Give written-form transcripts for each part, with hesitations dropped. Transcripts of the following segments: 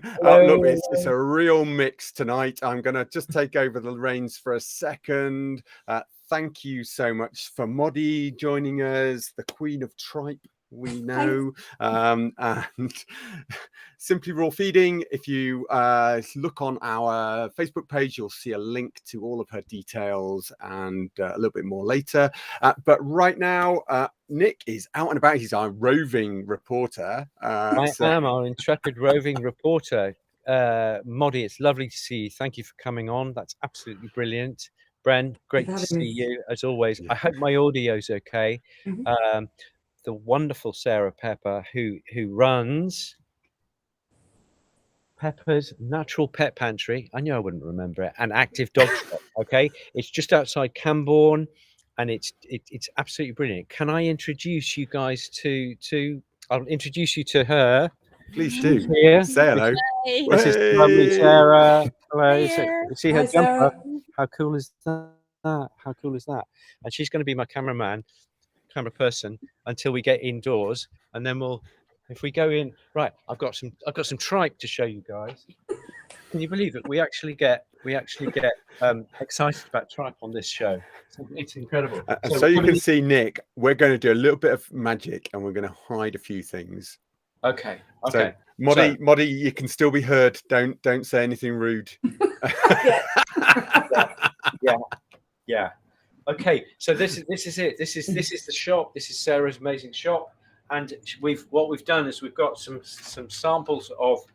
Look, it's a real mix tonight. I'm going to just take over the reins for a second. Thank you so much for Moddie joining us, the Queen of Tripe, we know, and Simply Raw Feeding. If you look on our Facebook page, you'll see a link to all of her details and a little bit more later. But right now, Nick is out and about. He's our roving reporter. I am our intrepid roving reporter. Moddie, it's lovely to see you. Thank you for coming on. That's absolutely brilliant. Bren, great to see you as always. I hope my audio's okay. The wonderful Sarah Pepper, who runs Pepper's Natural Pet Pantry. I knew I wouldn't remember it. And Active Dog Shop. Okay, it's just outside Camborne, and it's absolutely brilliant. Can I introduce you guys to? I'll introduce you to her. Please do. Here. Say hello. Hey. This is lovely Sarah. Hello. Hiya. See her Hi, jumper. Sarah. How cool is that? How cool is that? And she's going to be my camera person until we get indoors, and then if we go in, right, I've got some tripe to show you guys. Can you believe it? We actually get excited about tripe on this show. It's incredible. So you can see, Nick, we're going to do a little bit of magic, and we're going to hide a few things. Okay. So, Moddie, you can still be heard. Don't say anything rude. Yeah. Okay. So this is it. This is the shop. This is Sarah's amazing shop, and what we've done is we've got some samples of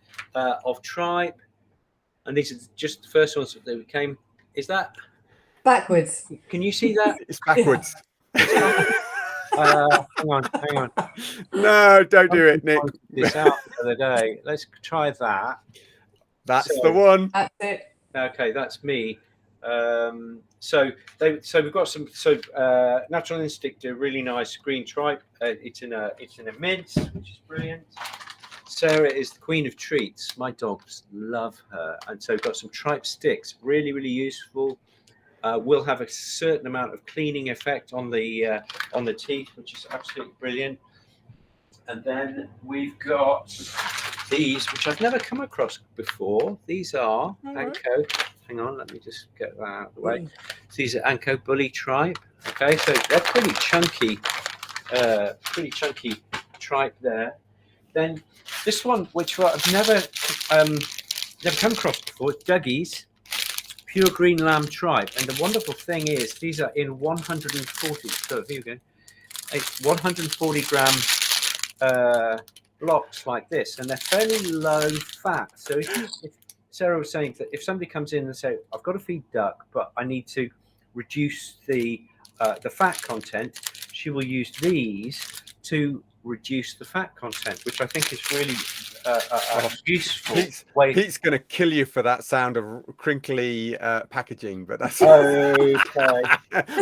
tripe, and these are just the first ones that we came. Is that backwards? Can you see that? It's backwards. Hang on. No, don't do it, Nick. This out the other day. Let's try that. That's the one. That's it. Okay, that's me. So we've got some. Natural Instinct do really nice green tripe. It's in a mint, which is brilliant. Sarah is the queen of treats. My dogs love her, and so we've got some tripe sticks. Really, really useful. Will have a certain amount of cleaning effect on the teeth, which is absolutely brilliant. And then we've got these, which I've never come across before. These are Anko. Hang on, let me just get that out of the way. So these are Anko Bully Tripe. Okay, so they're pretty chunky tripe there. Then this one, which I've never come across before, Dougie's Pure Green Lamb Tripe. And the wonderful thing is, these are in 140. So here we go. 140 gram blocks like this, and they're fairly low fat. So if Sarah was saying that if somebody comes in and say, I've got to feed duck, but I need to reduce the fat content, she will use these to reduce the fat content, which I think is really useful. Pete's going to kill you for that sound of crinkly packaging, but that's okay.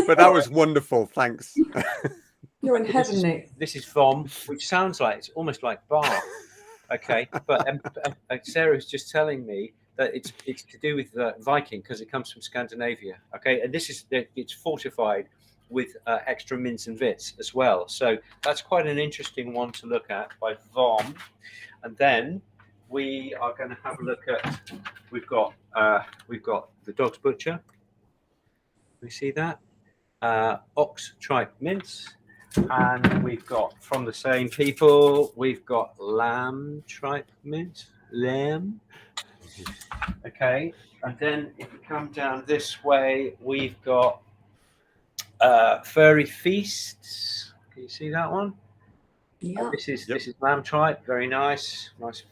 But that was wonderful. Thanks. You're in heaven, Nick. This is vom, which sounds like it's almost like bar. Okay, but Sarah's just telling me that it's to do with Viking because it comes from Scandinavia. Okay, and it's fortified with extra mince and vits as well. So that's quite an interesting one to look at by Vom. And then we are going to have a look at. We've got the Dog's Butcher. We see that Ox Tripe Mince. And we've got, from the same people, we've got Lamb Tripe Mint. Lamb. Okay. And then if we come down this way, we've got Furry Feasts. Can you see that one? Yeah. This is Lamb Tripe. Very nice. Nice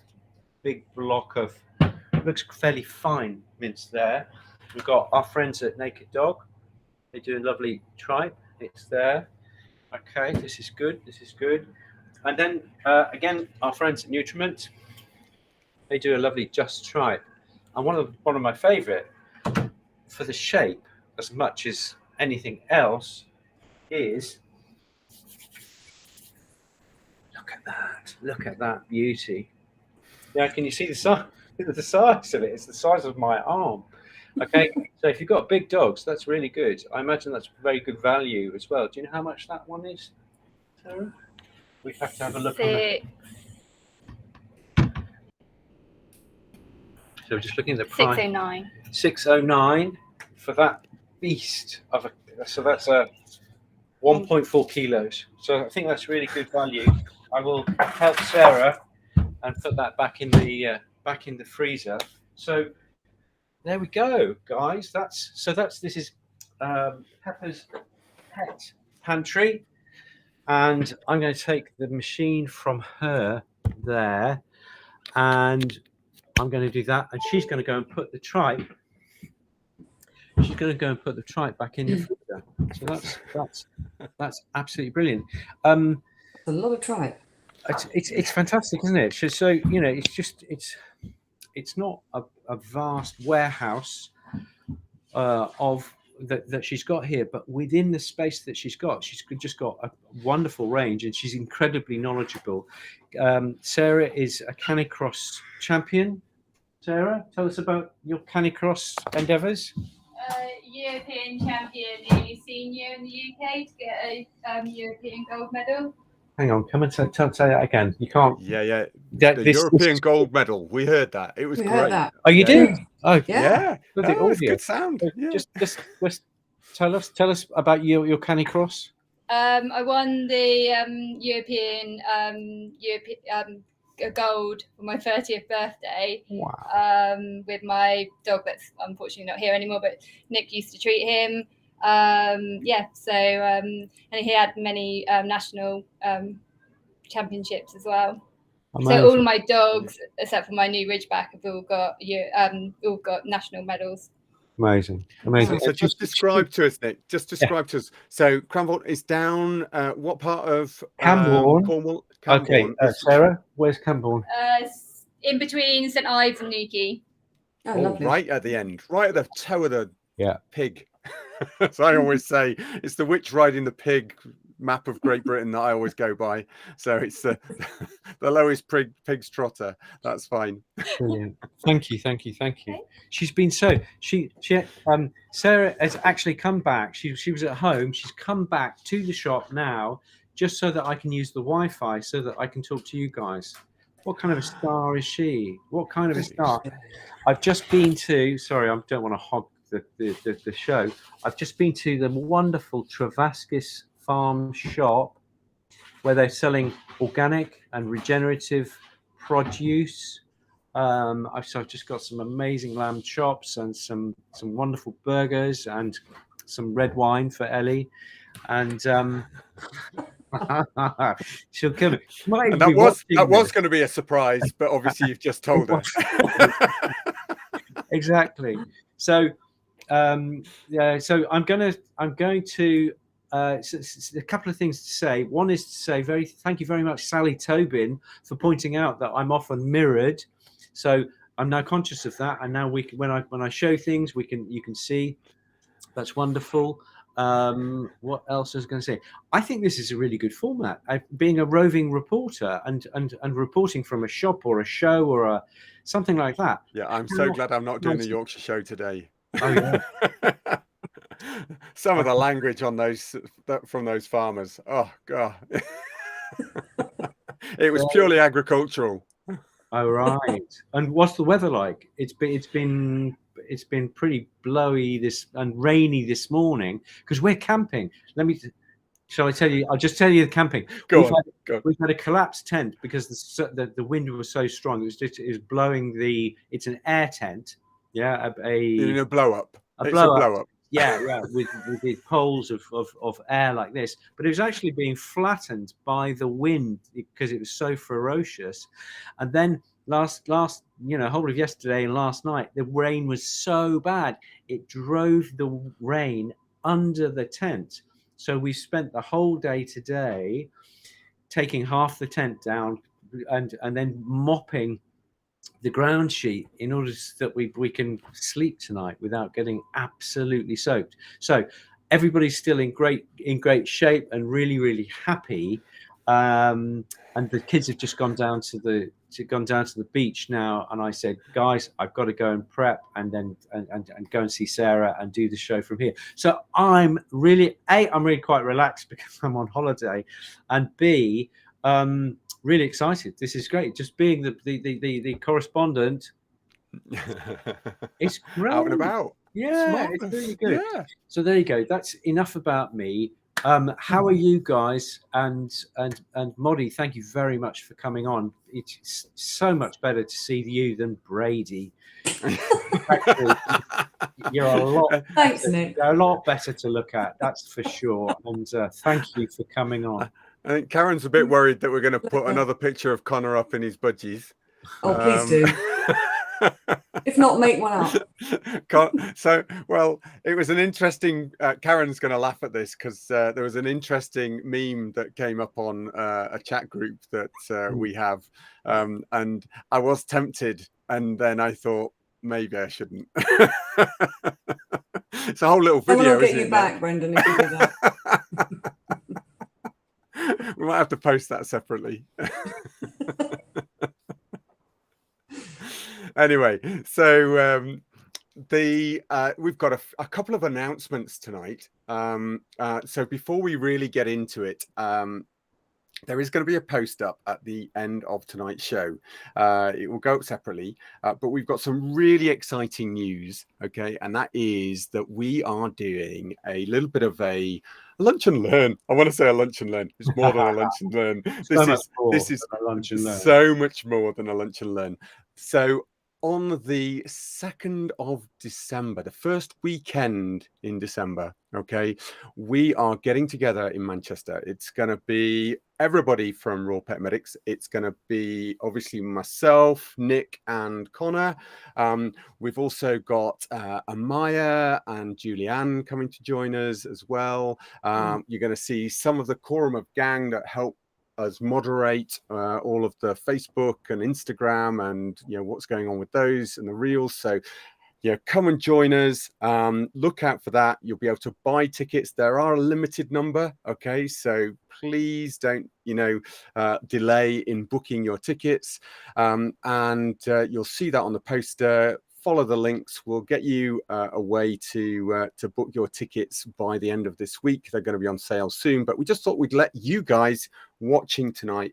big block of, looks fairly fine mince there. We've got our friends at Naked Dog. They do a lovely tripe. It's there. Okay, this is good. This is good. And then again, our friends at Nutriment, they do a lovely Just Tripe. And one of my favourite for the shape, as much as anything else, is look at that beauty. Yeah, can you see the size? The size of it? It's the size of my arm. Okay, so if you've got big dogs, that's really good. I imagine that's very good value as well. Do you know how much that one is, Sarah? We have to have a look on that. So just looking at the price. 609. 609 for that beast of a. So that's a 1.4 kilos. So I think that's really good value. I will help Sarah and put that back in the freezer. So there we go, guys. This is Pepper's pet pantry, and I'm going to take the machine from her there, and I'm going to do that, and she's going to go and put the tripe. She's going to go and put the tripe back in the freezer. So that's absolutely brilliant. A lot of tripe. It's fantastic, isn't it? So you know, it's not a vast warehouse of that she's got here, but within the space that she's just got a wonderful range, and she's incredibly knowledgeable. Sarah is a canicross champion. Sarah, tell us about your canicross endeavours. European champion, nearly senior in the UK to get a European gold medal. Hang on, come and say that again. You can't. Yeah. The European gold medal. We heard that. It was We great. heard that. Oh, you did? Oh, Yeah. With the Oh, it's audio. good sound. Yeah. Just tell us about your canicross. I won the European gold for my 30th birthday. Wow. With my dog that's unfortunately not here anymore, but Nick used to treat him. And he had many national championships as well. Amazing. So all of my dogs, except for my new Ridgeback, have all got national medals. Amazing. So just describe to us, Nick. Just describe to us. So Cranbourne is down. What part of Camborne? Cornwall? Okay, Camborne. Sarah, where's Camborne? In between St Ives and Newquay. Oh, lovely. Right at the end, right at the toe of the pig. So I always say it's the witch riding the pig map of Great Britain that I always go by. So it's the lowest pig's trotter. That's fine. Brilliant. Thank you. Okay. She's been Sarah has actually come back. She was at home. She's come back to the shop now just so that I can use the Wi-Fi so that I can talk to you guys. What kind of a star is she? What kind of a star? I've just been to. Sorry, I don't want to hog the show. I've just been to the wonderful Travaskis Farm shop where they're selling organic and regenerative produce. I've just got some amazing lamb chops and some wonderful burgers and some red wine for Ellie. And she'll come. And that was going to be a surprise, but obviously you've just told her. Exactly. So so I'm going to a couple of things to say. One is to say thank you very much, Sally Tobin, for pointing out that I'm often mirrored. So I'm now conscious of that, and now when I show things, you can see. That's wonderful. What else was I going to say? I think this is a really good format. Being a roving reporter and reporting from a shop or a show or something like that. Yeah, I'm so glad I'm not doing the Yorkshire show today. Oh yeah. Some of the language on from those farmers. Oh God. It was purely agricultural. Oh right. And what's the weather like? It's been pretty blowy and rainy this morning because we're camping. Shall I tell you? I'll just tell you the camping. We've had a collapsed tent because the wind was so strong. It was blowing it's an air tent. Yeah, a blow up. A blow up. Yeah, with the poles of air like this, but it was actually being flattened by the wind because it was so ferocious. And then last whole of yesterday and last night, the rain was so bad it drove the rain under the tent. So we spent the whole day today taking half the tent down and then mopping the ground sheet in order that we can sleep tonight without getting absolutely soaked. So everybody's still in great shape and really, really happy. And the kids have just gone down to the beach now. And I said, guys, I've got to go and prep and then and go and see Sarah and do the show from here. So I'm really quite relaxed because I'm on holiday, and B, really excited. This is great. Just being the correspondent It's great. Out and about. Yeah, it's really good. Yeah. So there you go. That's enough about me. How are you guys? And Moddie, thank you very much for coming on. It's so much better to see you than Brady. Actually, you're a lot. Thanks, Nick. You're a lot better to look at. That's for sure. And thank you for coming on. I think Karen's a bit worried that we're going to put another picture of Conor up in his budgies. Oh, please do. If not, make one up. So, well, it was an interesting. Karen's going to laugh at this because there was an interesting meme that came up on a chat group that we have, and I was tempted, and then I thought maybe I shouldn't. It's a whole little video. I'll get you back, Brendan, if you do that. We might have to post that separately. Anyway, so we've got a couple of announcements tonight. So before we really get into it, there is going to be a post up at the end of tonight's show. It will go up separately, but we've got some really exciting news. Okay, and that is that we are doing a little bit of a lunch and learn. I want to say a lunch and learn. It's more than a lunch and learn. This is a lunch and learn. So much more than a lunch and learn. So on the 2nd of December, the first weekend in December, okay, we are getting together in Manchester. It's going to be everybody from RawPetMedics. It's going to be obviously myself, Nick, and Conor. We've also got Amaya and Julianne coming to join us as well. You're going to see some of the quorum of gang that help us moderate all of the Facebook and Instagram and what's going on with those and the reels. So come and join us. Look out for that. You'll be able to buy tickets. There are a limited number. Okay, so please don't delay in booking your tickets. And you'll see that on the poster. Follow the links. We'll get you a way to book your tickets by the end of this week. They're going to be on sale soon, but we just thought we'd let you guys watching tonight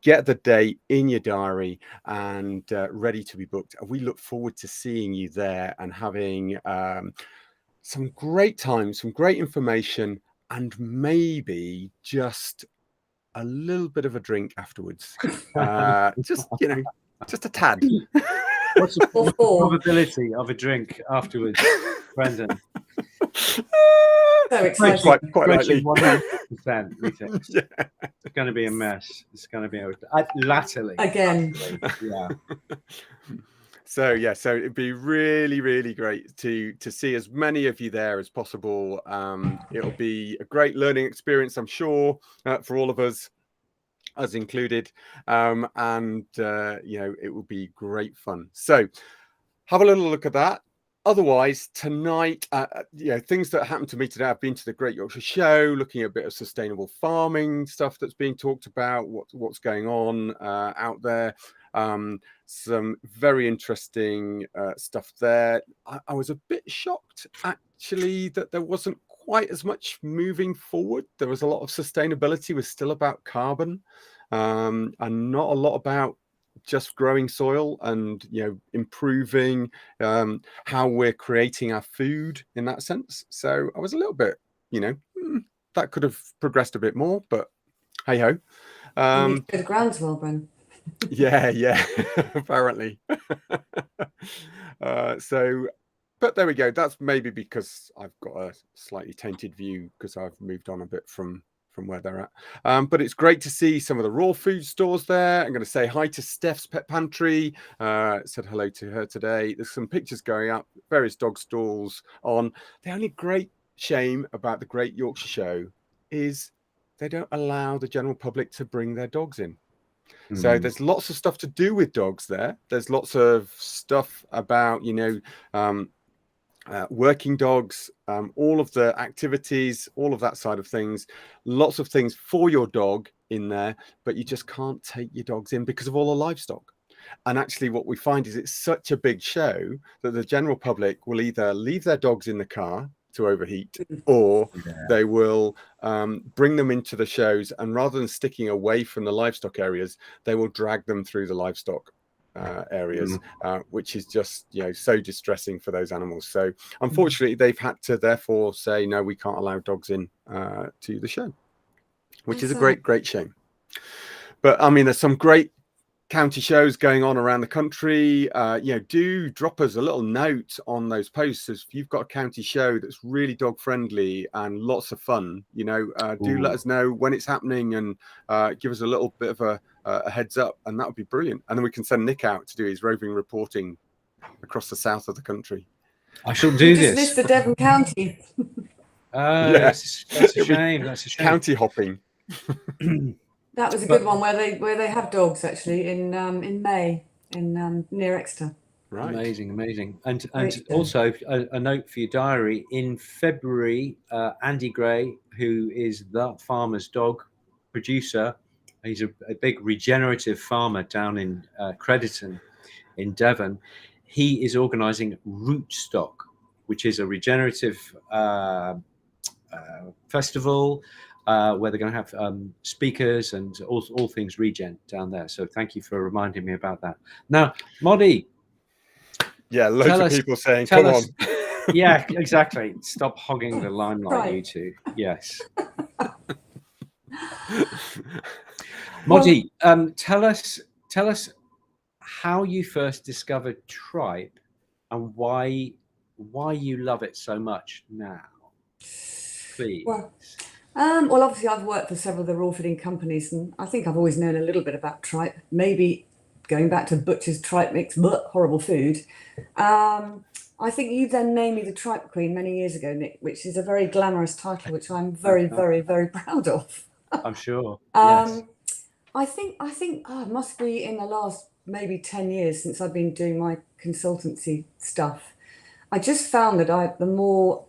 get the date in your diary and ready to be booked. We look forward to seeing you there and having some great time, some great information, and maybe just a little bit of a drink afterwards. Just a tad. What's the probability of a drink afterwards, Brendan? So exciting. Quite likely. 100%, we think. Yeah. It's going to be a mess. It's going to be latterly. Again. Yeah. So it'd be really, really great to see as many of you there as possible. It'll be a great learning experience, I'm sure, for all of us. Us included, it will be great fun. So have a little look at that. Otherwise, tonight, things that happened to me today. I've been to the Great Yorkshire Show, looking at a bit of sustainable farming stuff that's being talked about, what's going on out there. Some very interesting stuff there. I was a bit shocked, actually, that there wasn't quite as much moving forward. There was a lot of sustainability was still about carbon, and not a lot about just growing soil and improving how we're creating our food in that sense. So I was a little bit, that could have progressed a bit more, but hey ho. The groundswell, Bren. Yeah, apparently. But there we go. That's maybe because I've got a slightly tainted view because I've moved on a bit from where they're at. But it's great to see some of the raw food stores there. I'm going to say hi to Steph's Pet Pantry. Said hello to her today. There's some pictures going up, various dog stalls on. The only great shame about the Great Yorkshire Show is they don't allow the general public to bring their dogs in. So there's lots of stuff to do with dogs there. There's lots of stuff about, working dogs, all of the activities, all of that side of things, lots of things for your dog in there, but you just can't take your dogs in because of all the livestock. And actually what we find is it's such a big show that the general public will either leave their dogs in the car to overheat, or they will bring them into the shows, and rather than sticking away from the livestock areas, they will drag them through the livestock. areas, which is just so distressing for those animals. So unfortunately, they've had to therefore say no, we can't allow dogs in to the show, which is a great shame. But I mean, there's some great county shows going on around the country. Do drop us a little note on those posts if you've got a county show that's really dog friendly and lots of fun. Do let us know when it's happening and give us a little bit of a heads up, and that would be brilliant. And then we can send Nick out to do his roving reporting across the south of the country. I shall do this. Just list the Devon County. That's a shame. That's a shame. County hopping. That was a good one where they have dogs actually in May in near Exeter. Right. Amazing. And also a note for your diary in February. Andy Gray, who is the Farmer's Dog producer, he's a big regenerative farmer down in Crediton in Devon. He is organising Rootstock, which is a regenerative festival. Where they're going to have speakers and all things regen down there. So thank you for reminding me about that. Now, Moddie. Yeah, loads of people saying, come on. Yeah, exactly. Stop hogging the limelight, you two. Yes. Moddie, tell us how you first discovered Tripe and why you love it so much now. Please. Well, obviously, I've worked for several of the raw feeding companies, and I think I've always known a little bit about Tripe. Maybe going back to Butcher's Tripe Mix, horrible food. I think you then named me the Tripe Queen many years ago, Nick, which is a very glamorous title, which I'm very, very, very proud of. I'm sure. Yes. I think it must be in the last maybe 10 years since I've been doing my consultancy stuff. I just found that the more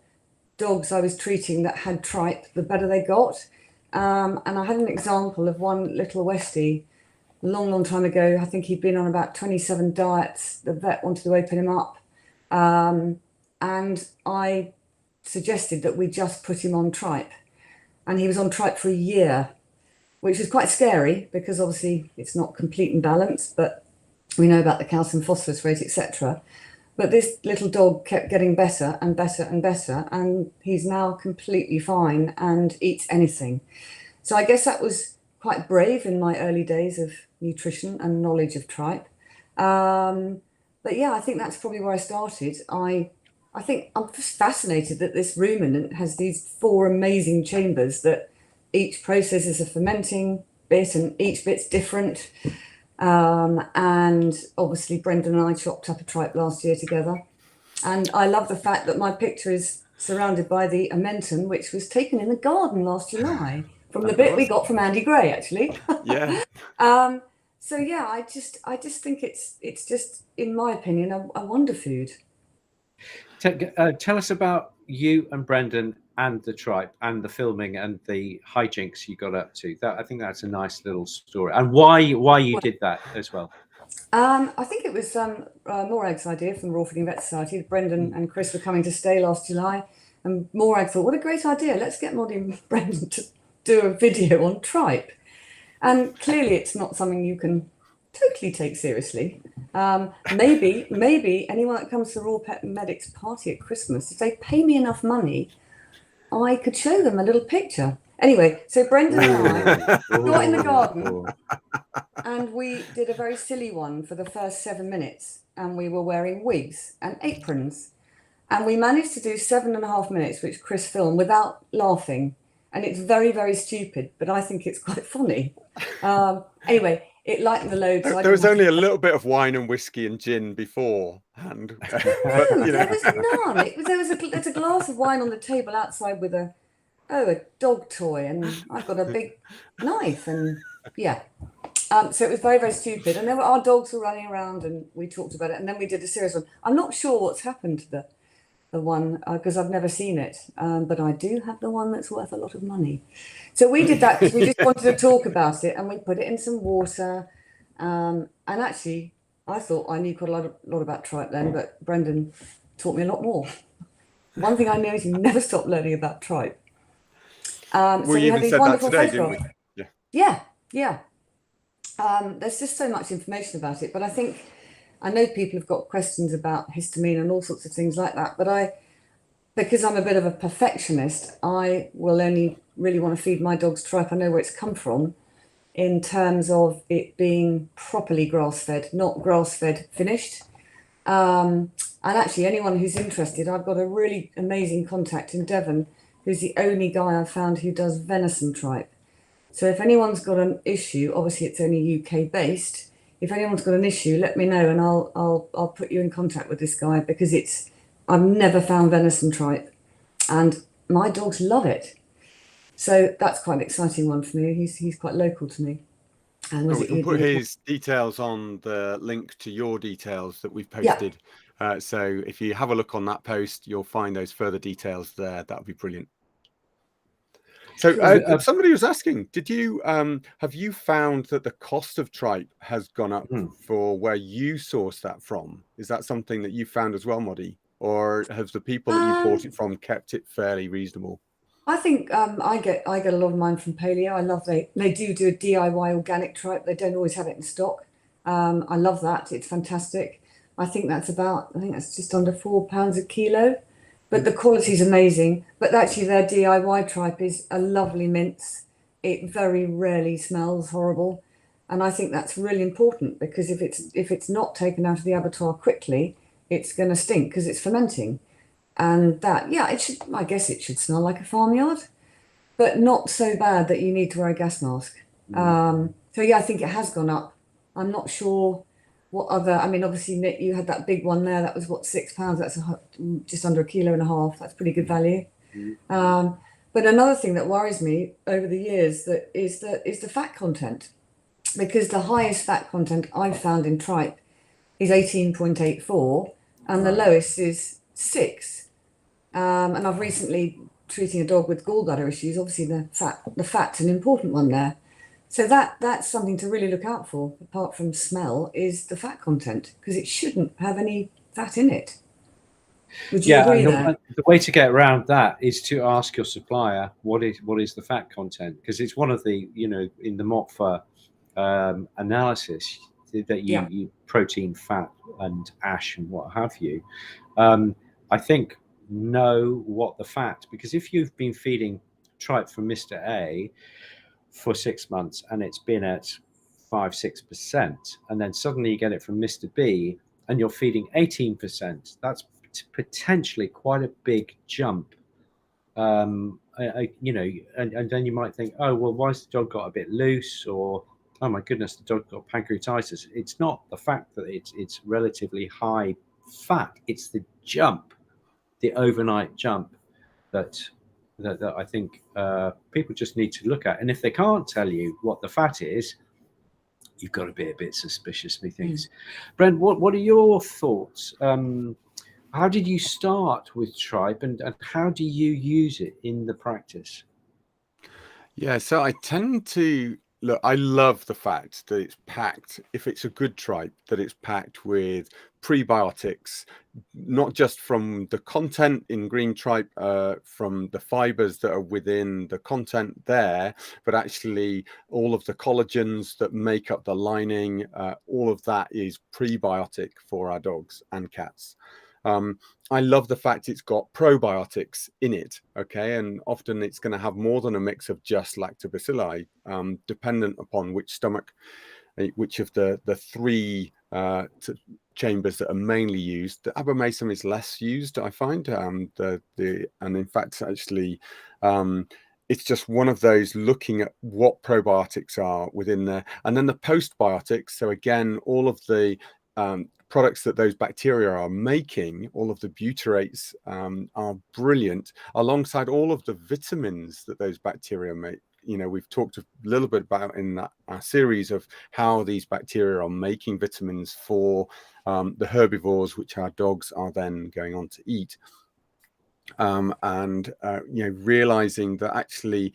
dogs I was treating that had tripe, the better they got. And I had an example of one little Westie a long time ago. I think he'd been on about 27 diets. The vet wanted to open him up. And I suggested that we just put him on tripe. And he was on tripe for a year, which was quite scary because obviously it's not complete and balanced, but we know about the calcium phosphorus rate, etc. But this little dog kept getting better and better and better, and he's now completely fine and eats anything. So I guess that was quite brave in my early days of nutrition and knowledge of tripe. But yeah, I think that's probably where I started. I think I'm just fascinated that this ruminant has these 4 amazing chambers that each processes a fermenting bit and each bit's different. And obviously Brendan and I chopped up a tripe last year together. And I love the fact that my picture is surrounded by the Amentum, which was taken in the garden last July from the bit we got from Andy Gray, actually. Yeah. So yeah, I just think it's just, in my opinion, a wonder food. Tell us about you and Brendan and the tripe and the filming and the hijinks you got up to. I think that's a nice little story, and why you did that as well. I think it was Morag's idea from the Raw Feeding Vet Society. Brendan and Chris were coming to stay last July, and Morag thought, what a great idea, let's get Moddie and Brendan to do a video on tripe. And clearly it's not something you can totally take seriously. Maybe anyone that comes to RawPetMedics party at Christmas, if they pay me enough money, I could show them a little picture. Anyway, so Brendan and I got in the garden and we did a very silly one for the first 7 minutes, and we were wearing wigs and aprons, and we managed to do 7.5 minutes, which Chris filmed, without laughing. And it's very, very stupid, but I think it's quite funny. Anyway, it lightened the load. So there was only a little bit of wine and whiskey and gin beforehand. There was none. There's a glass of wine on the table outside with a dog toy, and I've got a big knife, and yeah. So it was very, very stupid. And our dogs were running around, and we talked about it, and then we did a serious one. I'm not sure what's happened to the one because I've never seen it, but I do have the one that's worth a lot of money. So we did that because we just wanted to talk about it, and we put it in some water. And actually, I thought I knew quite a lot about tripe then, but Brendan taught me a lot more. One thing I know is you never stop learning about tripe. So we had even these said that wonderful today, didn't we? Yeah. There's just so much information about it, but I know people have got questions about histamine and all sorts of things like that, but because I'm a bit of a perfectionist, I will only really want to feed my dogs tripe. I know where it's come from in terms of it being properly grass-fed, not grass-fed finished. And actually, anyone who's interested, I've got a really amazing contact in Devon who's the only guy I've found who does venison tripe. So if anyone's got an issue, obviously it's only UK based. If anyone's got an issue, let me know and I'll put you in contact with this guy, because I've never found venison tripe and my dogs love it. So that's quite an exciting one for me. He's quite local to me. And we can put his details on the link to your details that we've posted. Yeah. So if you have a look on that post, you'll find those further details there. That would be brilliant. So somebody was asking, have you found that the cost of tripe has gone up for where you source that from? Is that something that you found as well, Moddie? Or have the people that you bought it from kept it fairly reasonable? I think I get a lot of mine from Paleo. I love they do a DIY organic tripe. They don't always have it in stock. I love that. It's fantastic. I think that's just under £4 a kilo, but the quality is amazing. But actually, their DIY tripe is a lovely mince. It very rarely smells horrible, and I think that's really important, because if it's not taken out of the abattoir quickly, it's going to stink because it's fermenting. And I guess it should smell like a farmyard, but not so bad that you need to wear a gas mask. So yeah, I think it has gone up. I'm not sure what other, obviously, Nick, you had that big one there. That was what, £6? That's just under 1.5 kilos. That's pretty good value. But another thing that worries me over the years is the fat content, because the highest fat content I've found in tripe is 18.84 and the lowest is 6. And I've recently treating a dog with gallbladder issues. Obviously, the fat's an important one there. So that's something to really look out for, apart from smell, is the fat content, because it shouldn't have any fat in it. Would you agree there? The way to get around that is to ask your supplier what is the fat content, because it's one of the, in the MOTFA analysis that you protein, fat, and ash and what have you. I think know what the fat, because if you've been feeding tripe from Mr. A for 6 months and it's been at 5-6%, and then suddenly you get it from Mr. B and you're feeding 18%, that's potentially quite a big jump. And then you might think, oh well, why's the dog got a bit loose, or oh my goodness, the dog got pancreatitis. It's not the fact that it's relatively high fat, it's the jump, the overnight jump that I think people just need to look at. And if they can't tell you what the fat is, you've got to be a bit suspicious, methinks. Brent, what are your thoughts? How did you start with tripe, and how do you use it in the practice? Yeah, so I tend to look, I love the fact that it's packed, if it's a good tripe, that it's packed with prebiotics, not just from the content in green tripe, from the fibers that are within the content there, but actually all of the collagens that make up the lining, all of that is prebiotic for our dogs and cats. I love the fact it's got probiotics in it, okay, and often it's going to have more than a mix of just lactobacilli, dependent upon which stomach, which of the three chambers that are mainly used. The abomasum is less used, I find, and in fact, actually, it's just one of those, looking at what probiotics are within there, and then the postbiotics. So again, all of the products that those bacteria are making, all of the butyrates are brilliant, alongside all of the vitamins that those bacteria make. We've talked a little bit about in our series of how these bacteria are making vitamins for the herbivores, which our dogs are then going on to eat. Realizing that actually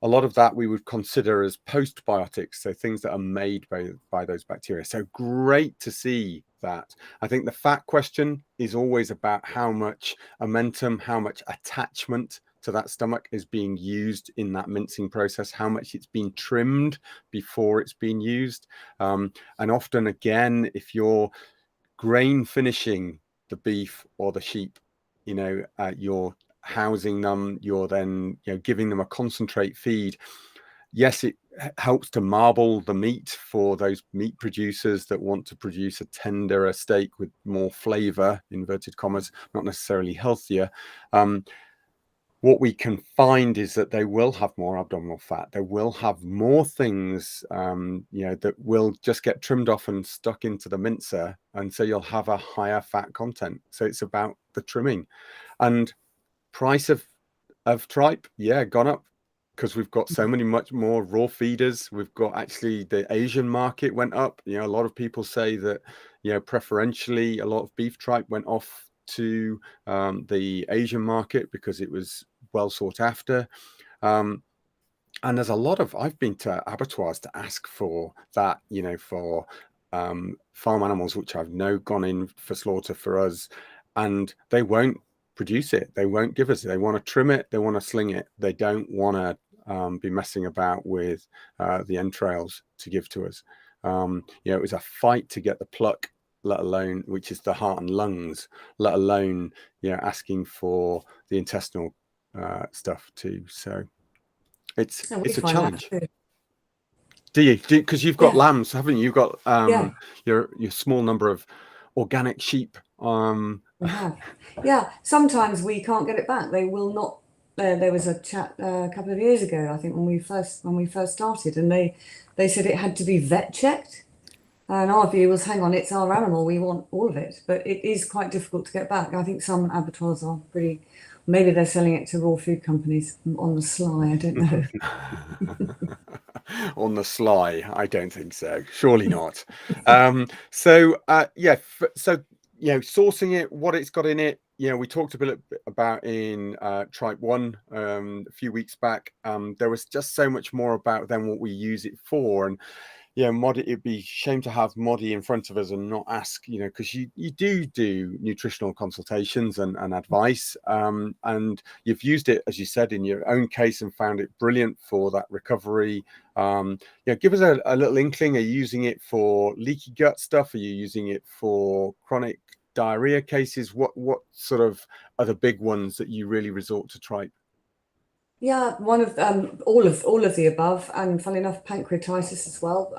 a lot of that we would consider as postbiotics, so things that are made by those bacteria. So great to see that. I think the fat question is always about how much omentum, how much attachment to that stomach is being used in that mincing process, how much it's been trimmed before it's been used. And often, again, if you're grain finishing the beef or the sheep, you're housing them, you're then giving them a concentrate feed. Yes, it helps to marble the meat for those meat producers that want to produce a tenderer steak with more flavor, inverted commas, not necessarily healthier. What we can find is that they will have more abdominal fat. They will have more things, that will just get trimmed off and stuck into the mincer. And so you'll have a higher fat content. So it's about the trimming. And price of tripe, gone up, because we've got so many much more raw feeders. We've got actually the Asian market went up. A lot of people say that, preferentially a lot of beef tripe went off to the Asian market because it was well sought after. And there's a lot of, I've been to abattoirs to ask for that, for farm animals, which I've now gone in for slaughter for us, and they won't produce it. They won't give us it. They want to trim it. They want to sling it. They don't want to be messing about with the entrails to give to us. It was a fight to get the pluck, let alone, which is the heart and lungs, let alone, asking for the intestinal stuff too. So it's a challenge. Do you? Because you've got lambs, haven't you? You've got your small number of organic sheep. We have. Yeah, sometimes we can't get it back. They will not. There was a chat a couple of years ago, I think, when we first started, and they said it had to be vet checked. And our view was, hang on, it's our animal, we want all of it. But it is quite difficult to get back. I think some abattoirs are pretty. Maybe they're selling it to raw food companies on the sly. I don't know. On the sly, I don't think so. Surely not. So sourcing it, what it's got in it. We talked a bit about in Tripe 1 a few weeks back. There was just so much more about then what we use it for. And Moddie, it'd be shame to have Moddie in front of us and not ask, because you do nutritional consultations and advice, and you've used it, as you said, in your own case and found it brilliant for that recovery. Give us a little inkling. Are you using it for leaky gut stuff? Are you using it for chronic diarrhea cases? What sort of are the big ones that you really resort to Tripe? Yeah, one of all of the above, and funnily enough, pancreatitis as well.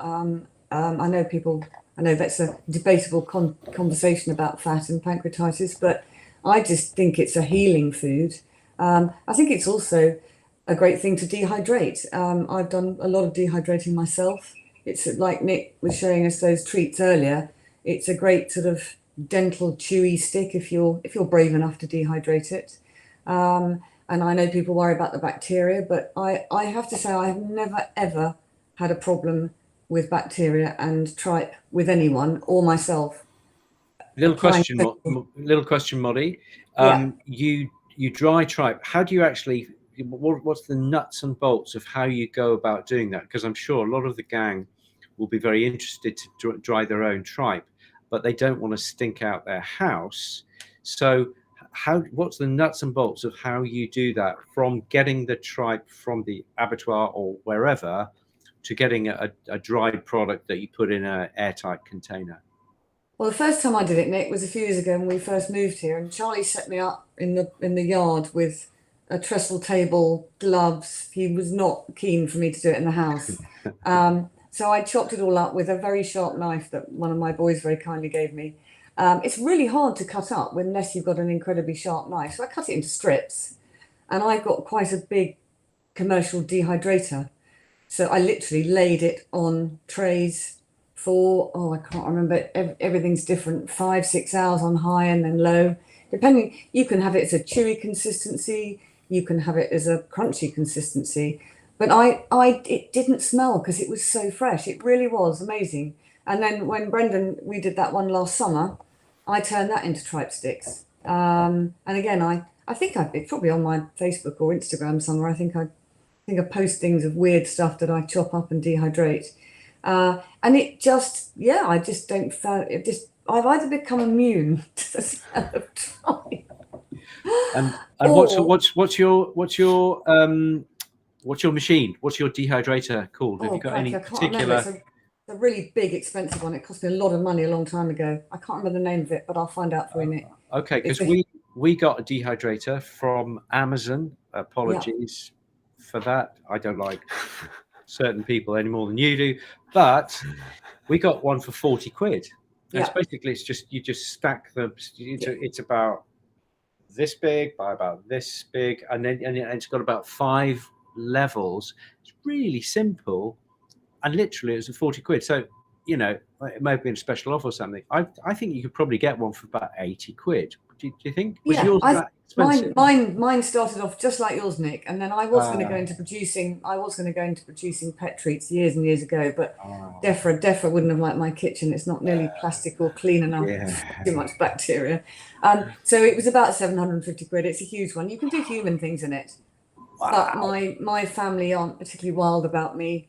I know that's a debatable conversation about fat and pancreatitis, but I just think it's a healing food. I think it's also a great thing to dehydrate. I've done a lot of dehydrating myself. It's like Nick was showing us those treats earlier. It's a great sort of dental chewy stick if you're brave enough to dehydrate it. And I know people worry about the bacteria, but I have to say I have never, ever had a problem with bacteria and tripe with anyone or myself. Little question, Moddie. You dry tripe. How do you actually, what's the nuts and bolts of how you go about doing that? Because I'm sure a lot of the gang will be very interested to dry their own tripe, but they don't want to stink out their house. So what's the nuts and bolts of how you do that, from getting the tripe from the abattoir or wherever to getting a dried product that you put in an airtight container? Well, the first time I did it, Nick, was a few years ago when we first moved here, and Charlie set me up in the yard with a trestle table, gloves. He was not keen for me to do it in the house. So I chopped it all up with a very sharp knife that one of my boys very kindly gave me. It's really hard to cut up unless you've got an incredibly sharp knife. So I cut it into strips, and I've got quite a big commercial dehydrator. So I literally laid it on trays for, I can't remember, everything's different, 5-6 hours on high and then low. Depending, you can have it as a chewy consistency, you can have it as a crunchy consistency. But it didn't smell because it was so fresh. It really was amazing. And then when Brendan, we did that one last summer, I turned that into tripe sticks. And again, I think it's probably on my Facebook or Instagram somewhere. I think I post things of weird stuff that I chop up and dehydrate. And it just, I just don't find it. I've either become immune to the smell of tripe. And Or- what's your machine? What's your dehydrator called? Have you got crikey, any I can't remember. particular? It's a really big, expensive one. It cost me a lot of money a long time ago. I can't remember the name of it, but I'll find out for you, Nick. Okay, because It's we got a dehydrator from Amazon. Apologies for that. I don't like certain people any more than you do, but we got one for 40 quid. And it's basically, it's just, you just stack them. It's about this big by about this big, and it's got about 5 levels. It's really simple, and literally it was 40 quid. So, you know, it may have been a special offer or something. I think you could probably get one for about 80 quid. Do you think? Was yours that expensive? Mine started off just like yours, Nick, and then I was going to go into producing. I was going to go into producing pet treats years and years ago, but Defra wouldn't have liked my kitchen. It's not nearly plastic or clean enough. Too much bacteria. So it was about 750 quid. It's a huge one. You can do human things in it, but my family aren't particularly wild about me.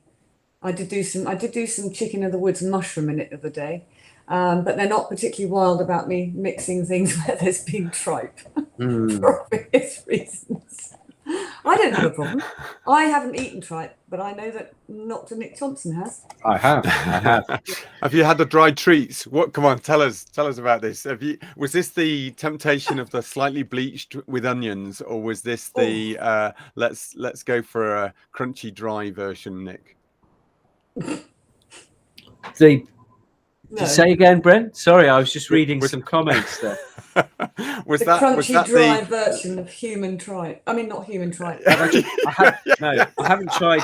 I did do some chicken of the woods mushroom in it the other day. But they're not particularly wild about me mixing things where there's been tripe for obvious reasons. I don't have a problem. I haven't eaten tripe, but I know that Dr. Nick Thompson has. I have. Have you had the dried treats? What? Come on, tell us about this. Was this the temptation of the slightly bleached with onions, or was this the let's go for a crunchy dry version, Nick? Say again, Brent. Sorry, I was just reading some comments there. was the that crunchy dry version of human tripe? I mean, not human tripe. I haven't tried.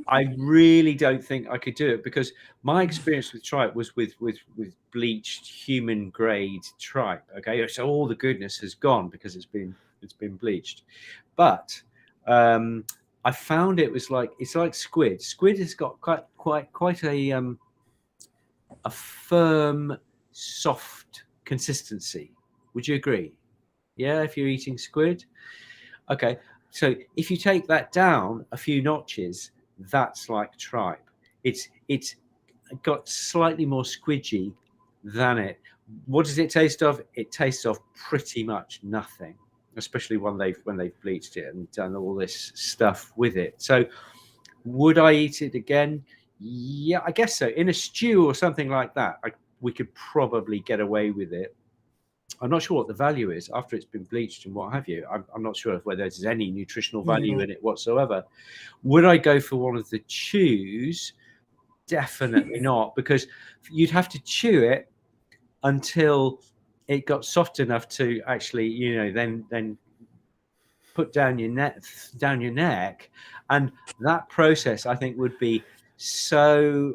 I really don't think I could do it, because my experience with tripe was with bleached human grade tripe. Okay, so all the goodness has gone because it's been bleached, but I found it's like squid. Squid has got quite a firm, soft consistency. Would you agree? Yeah, if you're eating squid. Okay, so if you take that down a few notches, that's like tripe. It's got slightly more squidgy than it. What does it taste of? It tastes of pretty much nothing, especially when they've bleached it and done all this stuff with it. So would I eat it again? Yeah, I guess so. In a stew or something like that, we could probably get away with it. I'm not sure what the value is after it's been bleached and what have you. I'm not sure whether there's any nutritional value in it whatsoever. Would I go for one of the chews? Definitely not, because you'd have to chew it until it got soft enough to actually, then put down your neck, and that process, I think, would be so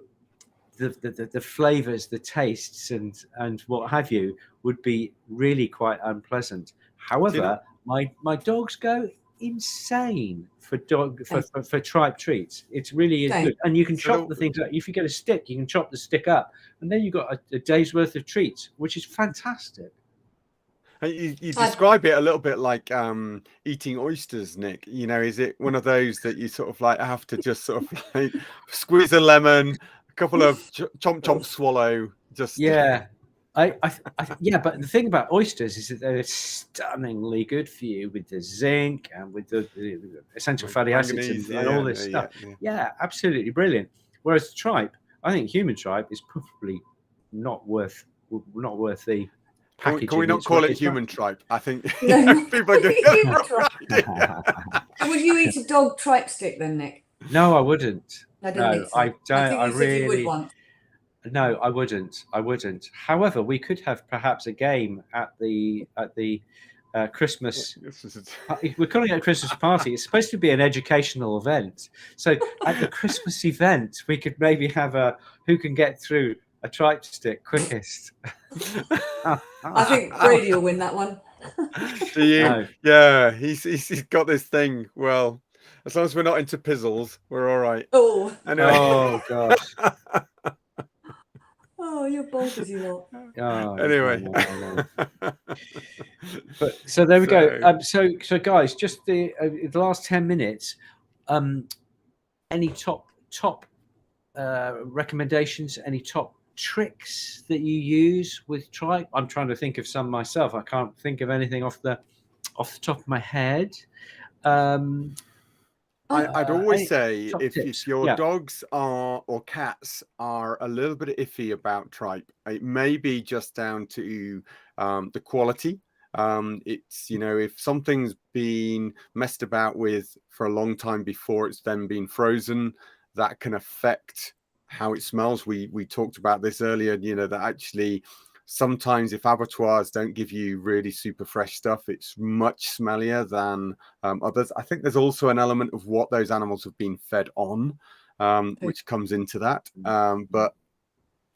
the flavors, the tastes, and what have you would be really quite unpleasant. However, my dogs go insane for tripe treats. It really is good, and you can chop the things up. If you get a stick, you can chop the stick up, and then you've got a day's worth of treats, which is fantastic. You describe it a little bit like eating oysters, Nick. Is it one of those that you sort of like have to just sort of like squeeze a lemon, a couple of chomp swallow, just yeah. But the thing about oysters is that they're stunningly good for you with the zinc and with the essential fatty acids and all this stuff. Yeah, absolutely brilliant. Whereas tripe, I think human tripe is probably not worth the packaging. Can we not call it human tripe? I think No. people are going. Would you eat a dog tripe stick then, Nick? No, I wouldn't. I didn't think so. I don't. I think you said you would want. No, I wouldn't. However, we could have perhaps a game at the Christmas. We're calling it a Christmas party. It's supposed to be an educational event. So at the Christmas event, we could maybe have who can get through a tripe stick quickest. I think Brady will win that one. Do you? No. Yeah, he's got this thing. Well, as long as we're not into pizzles, we're all right. Oh. Anyway. Oh gosh. Oh, you're bonkers, you lot. Oh, anyway. No. But so there we go. So guys, just the last 10 minutes. Any top recommendations? Any top tricks that you use with tripe? I'm trying to think of some myself. I can't think of anything off the off the top of my head. I'd always say top if tips. your Yeah. dogs are or cats are a little bit iffy about tripe, it may be just down to the quality. It's, you know, if something's been messed about with for a long time before it's then been frozen, that can affect how it smells. We talked about this earlier, you know, that actually sometimes if abattoirs don't give you really super fresh stuff, it's much smellier than others. I think there's also an element of what those animals have been fed on, which comes into that. But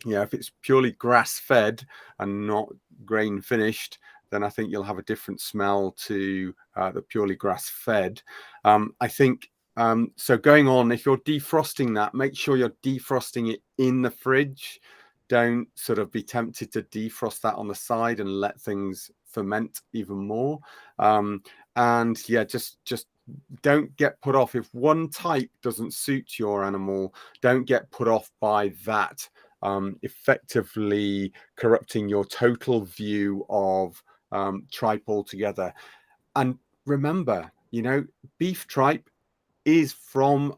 yeah, if it's purely grass fed and not grain finished, then I think you'll have a different smell to the purely grass fed. I think so going on, if you're defrosting that, make sure you're defrosting it in the fridge. Don't sort of be tempted to defrost that on the side and let things ferment even more. And yeah, just don't get put off. If one type doesn't suit your animal, don't get put off by that, effectively corrupting your total view of tripe altogether. And remember, you know, beef tripe is from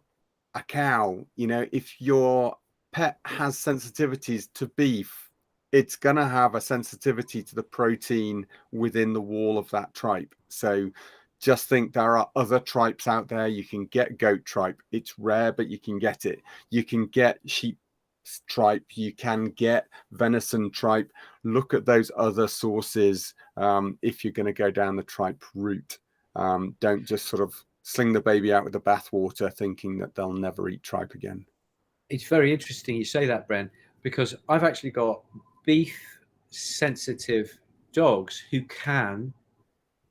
a cow. You know, if your pet has sensitivities to beef, it's going to have a sensitivity to the protein within the wall of that tripe. So just think there are other tripes out there. You can get goat tripe. It's rare, but you can get it. You can get sheep tripe. You can get venison tripe. Look at those other sources if you're going to go down the tripe route. Don't just sort of sling the baby out with the bathwater thinking that they'll never eat tripe again. It's very interesting you say that, Bren, because I've actually got beef sensitive dogs who can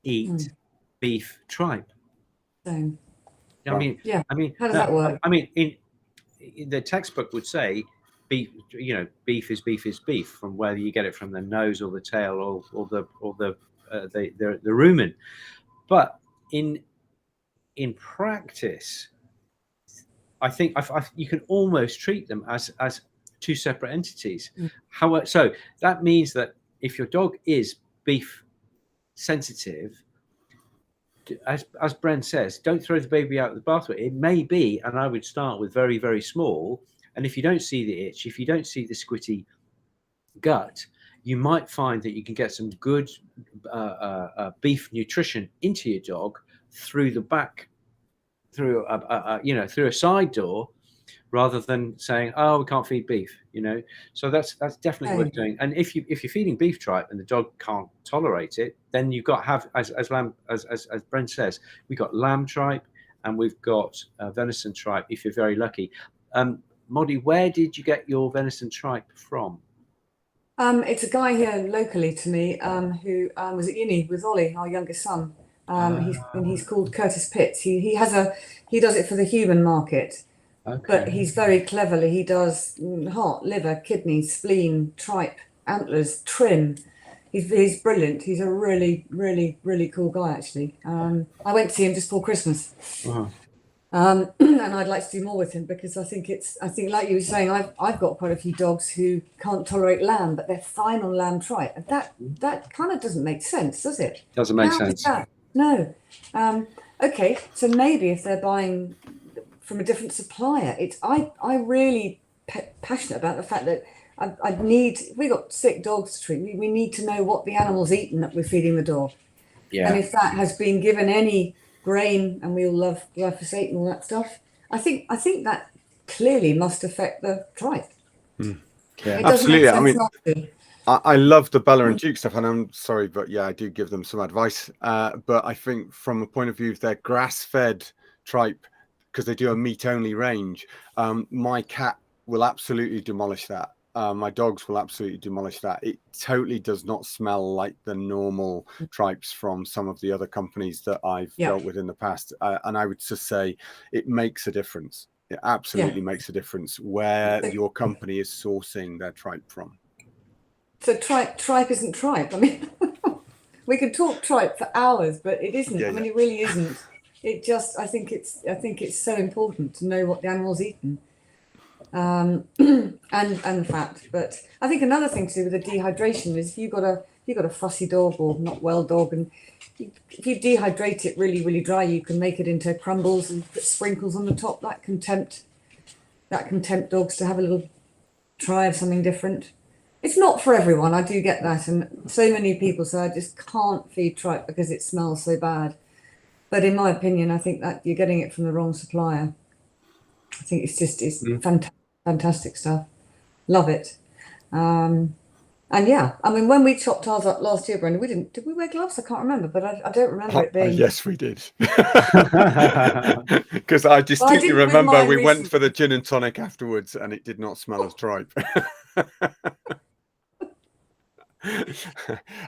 eat beef tripe. Same. I mean, Yeah. I mean, how does that work? I mean, in the textbook would say beef, you know, beef is beef from whether you get it from the nose or the tail or the rumen. But in practice, I think you can almost treat them as two separate entities. However, so that means that if your dog is beef sensitive, as Bren says, don't throw the baby out of the bathwater. It may be, and I would start with very, very small. And if you don't see the itch, if you don't see the squitty gut, you might find that you can get some good beef nutrition into your dog through the back, through a side door, rather than saying, "Oh, we can't feed beef," you know. So that's definitely worth doing. And if you're feeding beef tripe and the dog can't tolerate it, then you've got to have, as Brent says, we've got lamb tripe and we've got venison tripe if you're very lucky. Moddie, where did you get your venison tripe from? It's a guy here locally to me who was at uni with Ollie, our youngest son. He's called Curtis Pitts. He does it for the human market, but he's very cleverly. He does heart, liver, kidney, spleen, tripe, antlers, trim. He's brilliant. He's a really, really, really cool guy, actually. I went to see him just before Christmas. And I'd like to do more with him because I think like you were saying, I've got quite a few dogs who can't tolerate lamb, but they're fine on lamb tripe. And that kind of doesn't make sense, does it? Doesn't make sense. No. Okay, so maybe if they're buying from a different supplier, I really passionate about the fact that if we got sick dogs to treat, we need to know what the animal's eaten that we're feeding the dog. Yeah. And if that has been given any grain, and we all love glyphosate and all that stuff, I think that clearly must affect the tripe. Yeah, absolutely. I mean, I love the Bella and Duke stuff, and I'm sorry, but yeah, I do give them some advice. But I think from a point of view of their grass-fed tripe, because they do a meat-only range, my cat will absolutely demolish that. My dogs will absolutely demolish that. It totally does not smell like the normal tripes from some of the other companies that I've dealt with in the past. And I would just say it makes a difference. It absolutely makes a difference where your company is sourcing their tripe from. So tripe isn't tripe. I mean, we could talk tripe for hours, but it isn't. I mean, it really isn't. It just, I think it's so important to know what the animal's eaten. And fat. But I think another thing to do with the dehydration is if you've you've got a fussy dog or not well dog, and if you dehydrate it really, really dry, you can make it into crumbles and put sprinkles on the top. That can tempt dogs to have a little try of something different. It's not for everyone, I do get that, and so many people say I just can't feed tripe because it smells so bad. But in my opinion, I think that you're getting it from the wrong supplier. I think it's fantastic stuff. Love it. And yeah, I mean, when we chopped ours up last year, Brendan, did we wear gloves? I can't remember, but I don't remember it being. Yes, we did. Because I distinctly remember we went for the gin and tonic afterwards, and it did not smell of tripe.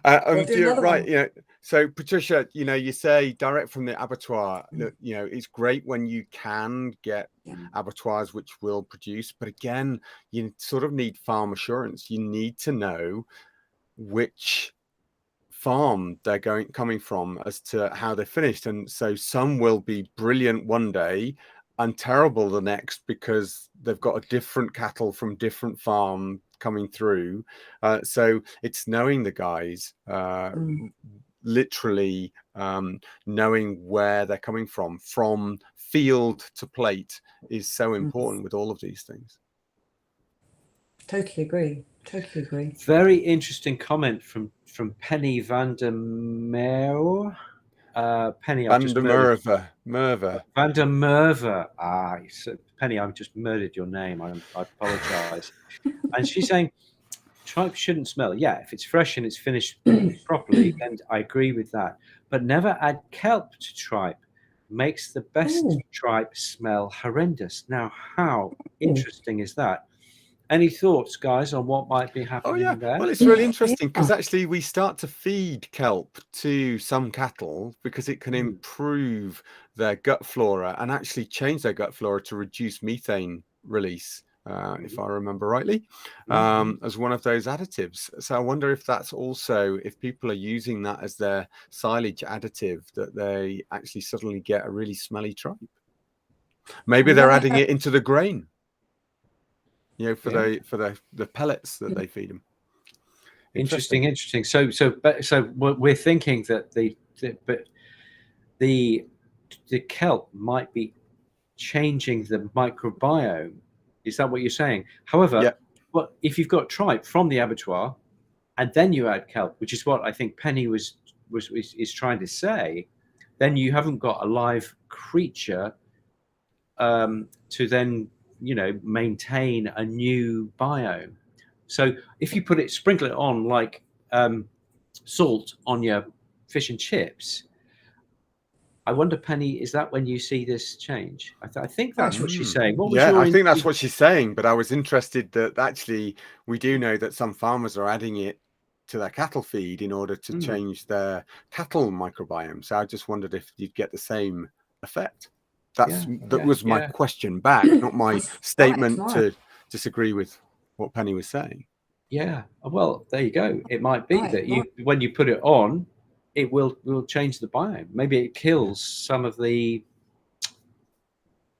Right. So Patricia, you say direct from the abattoir. It's great when you can get abattoirs which will produce, but again, you sort of need farm assurance. You need to know which farm they're coming from as to how they're finished. And so some will be brilliant one day and terrible the next because they've got a different cattle from different farm coming through. So it's knowing the guys, literally knowing where they're coming from field to plate is so important with all of these things. Totally agree. Very interesting comment from Penny van der Merwe. Penny, Van der Merwe. Penny, I've just murdered your name. I apologise. And she's saying tripe shouldn't smell. Yeah, if it's fresh and it's finished properly, then I agree with that. But never add kelp to tripe. Makes the best tripe smell horrendous. Now, how interesting is that? Any thoughts, guys, on what might be happening there? Well, it's really interesting because actually we start to feed kelp to some cattle because it can improve their gut flora and actually change their gut flora to reduce methane release, if I remember rightly, as one of those additives. So I wonder if that's also, if people are using that as their silage additive, that they actually suddenly get a really smelly tripe. Maybe they're adding it into the grain. For the pellets that they feed them. Interesting. So we're thinking that the kelp might be changing the microbiome. Is that what you're saying? However, if you've got tripe from the abattoir, and then you add kelp, which is what I think Penny is trying to say, then you haven't got a live creature to then maintain a new biome. So if you sprinkle it on like salt on your fish and chips, I wonder, Penny, is that when you see this change? I think that's what she's saying. I think that's what she's saying, but I was interested that actually we do know that some farmers are adding it to their cattle feed in order to change their cattle microbiome. So I just wondered if you'd get the same effect. That was my question back, not my statement to disagree with what Penny was saying. Yeah, well, there you go. It might be that when you put it on, it will change the biome. Maybe it kills some of the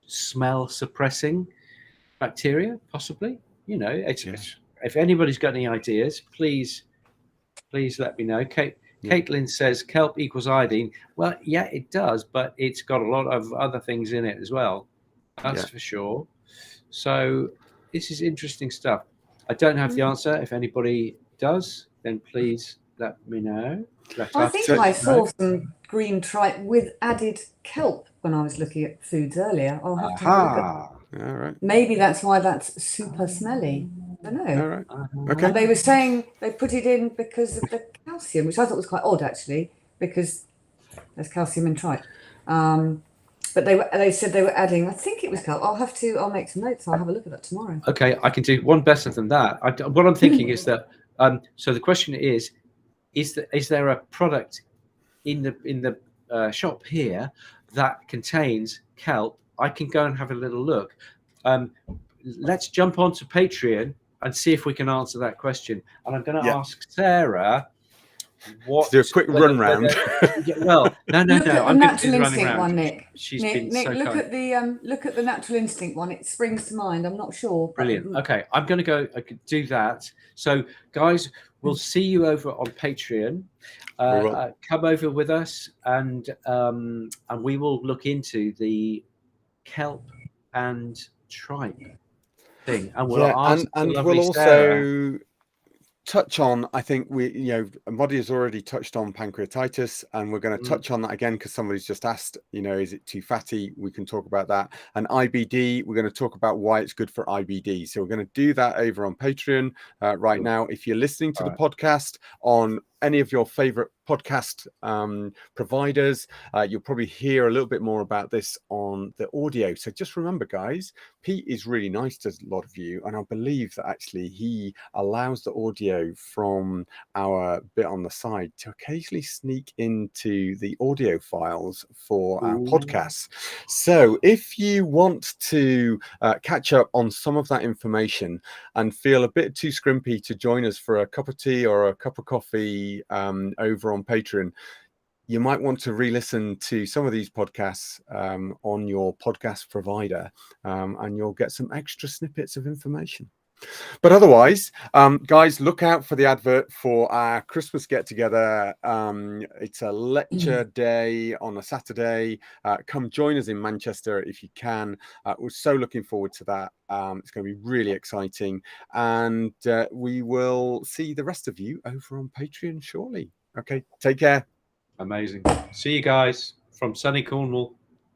smell suppressing bacteria, possibly. If anybody's got any ideas, please let me know. Caitlin says kelp equals iodine. Well, yeah, it does, but it's got a lot of other things in it as well. That's for sure. So this is interesting stuff. I don't have the answer. If anybody does, then please let me know. I think I saw some green tripe with added kelp when I was looking at foods earlier. I'll have to look at. All right. Maybe that's why that's super smelly. I don't know. All right. Okay. And they were saying they put it in because of the calcium, which I thought was quite odd actually, because there's calcium in tripe. But they said they were adding, I think it was kelp. I'll make some notes. I'll have a look at that tomorrow. Okay, I can do one better than that. What I'm thinking is that so the question is there a product in the shop here that contains kelp? I can go and have a little look. Let's jump onto Patreon and see if we can answer that question. And I'm going to ask Sarah Let's do a quick run round. Well, no. I'm natural instinct one, Nick. Nick, look at the natural instinct one. It springs to mind. I'm not sure. Brilliant. Okay, I'm going to go. I could do that. So, guys, we'll see you over on Patreon. We will. Come over with us, and we will look into the kelp and tripe thing, and we'll ask the and lovely we'll Sarah. also touch on, I think Moddie has already touched on pancreatitis, and we're going to touch on that again because somebody's just asked, is it too fatty? We can talk about that. And IBD, we're going to talk about why it's good for IBD. So we're going to do that over on Patreon right now. If you're listening to the podcast on any of your favorite podcast providers, you'll probably hear a little bit more about this on the audio. So just remember, guys, Pete is really nice to a lot of you, and I believe that actually he allows the audio from our bit on the side to occasionally sneak into the audio files for our podcasts. So if you want to catch up on some of that information and feel a bit too scrimpy to join us for a cup of tea or a cup of coffee over on Patreon, you might want to re-listen to some of these podcasts on your podcast provider, and you'll get some extra snippets of information. But otherwise, guys, look out for the advert for our Christmas get-together. It's a lecture day on a Saturday. Come join us in Manchester if you can. We're so looking forward to that. It's going to be really exciting. And we will see the rest of you over on Patreon shortly. Okay, take care. Amazing. See you guys from sunny Cornwall.